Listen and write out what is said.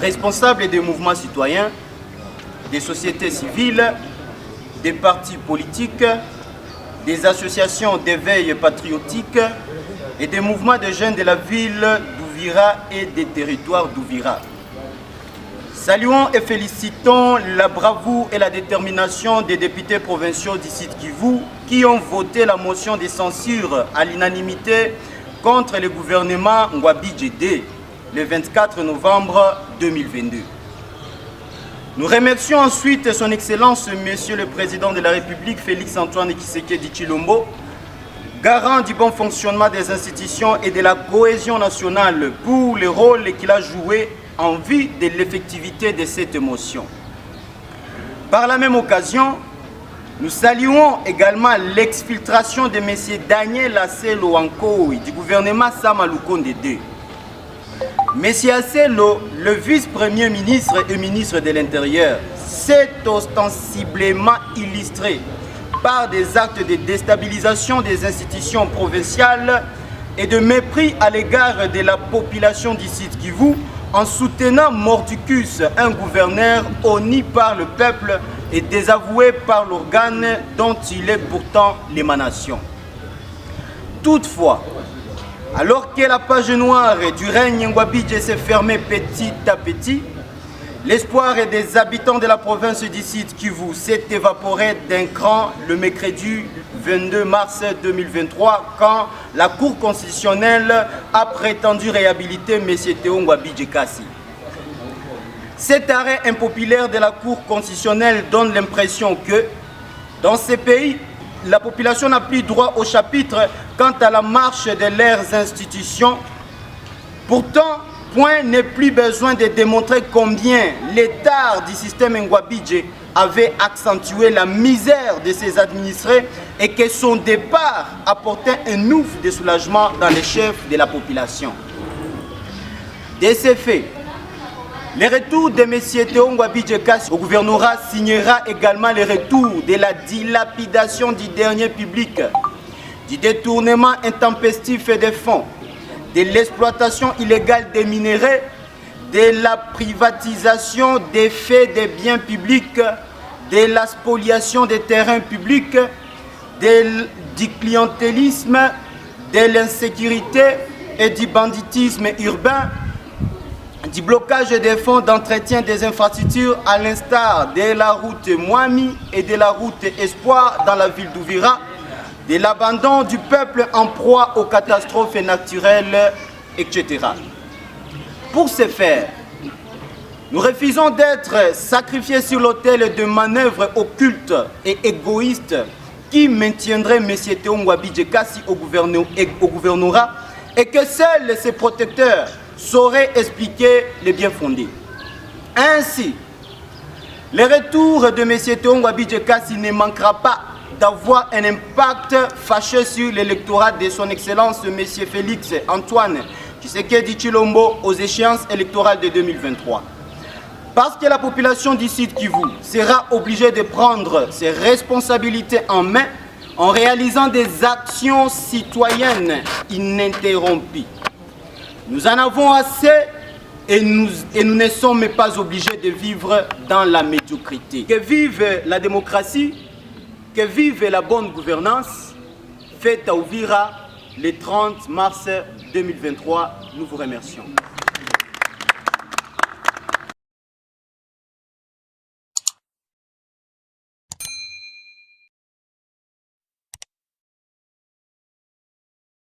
responsables des mouvements citoyens, des sociétés civiles, des partis politiques, des associations d'éveil patriotique et des mouvements de jeunes de la ville d'Ouvira et des territoires d'Ouvira. Saluons et félicitons la bravoure et la détermination des députés provinciaux du Sud Kivu qui ont voté la motion de censure à l'unanimité contre le gouvernement Ngwabi Djedé le 24 novembre 2022. Nous remercions ensuite son Excellence Monsieur le Président de la République Félix-Antoine Tshisekedi Tshilombo, garant du bon fonctionnement des institutions et de la cohésion nationale pour le rôle qu'il a joué en vue de l'effectivité de cette motion. Par la même occasion, nous saluons également l'exfiltration de M. Daniel Asselo Ankoui du gouvernement Sama Lukonde II. M. Asselo, le vice-premier ministre et ministre de l'Intérieur, s'est ostensiblement illustré par des actes de déstabilisation des institutions provinciales et de mépris à l'égard de la population du Sud Kivu en soutenant mordicus, un gouverneur honni par le peuple et désavoué par l'organe dont il est pourtant l'émanation. Toutefois, alors que la page noire du règne Ngwabi Djedé s'est fermée petit à petit, l'espoir des habitants de la province du Sud Kivu s'est évaporé d'un cran le mercredi 22 mars 2023 quand la Cour constitutionnelle a prétendu réhabiliter M. Théo Ngwabi Djedé. Cet arrêt impopulaire de la Cour constitutionnelle donne l'impression que dans ces pays, la population n'a plus droit au chapitre quant à la marche de leurs institutions. Pourtant, point n'est plus besoin de démontrer combien l'état du système Ngwabi Djedé avait accentué la misère de ses administrés et que son départ apportait un ouf de soulagement dans les chefs de la population. De ces faits, le retour de M. Théo Ngwabi Djedé au gouvernorat signera également le retour de la dilapidation du dernier public, du détournement intempestif des fonds, de l'exploitation illégale des minéraux, de la privatisation des faits des biens publics, de la spoliation des terrains publics, du clientélisme, de l'insécurité et du banditisme urbain, du blocage des fonds d'entretien des infrastructures à l'instar de la route Mwami et de la route Espoir dans la ville d'Ouvira, de l'abandon du peuple en proie aux catastrophes naturelles, etc. Pour ce faire, nous refusons d'être sacrifiés sur l'autel de manœuvres occultes et égoïstes qui maintiendraient M. Théo Ngwabi Djedé au gouvernorat et que seuls ses protecteurs sauraient expliquer les bien fondés. Ainsi, le retour de M. Théo Ngwabi Djedé ne manquera pas d'avoir un impact fâcheux sur l'électorat de son Excellence M. Félix-Antoine Tshisekedi Tshilombo aux échéances électorales de 2023. Parce que la population du Sud Kivu sera obligée de prendre ses responsabilités en main en réalisant des actions citoyennes ininterrompues. Nous en avons assez et nous ne sommes pas obligés de vivre dans la médiocrité. Que vive la démocratie, que vive la bonne gouvernance, fête à Ouvira le 30 mars 2023. Nous vous remercions.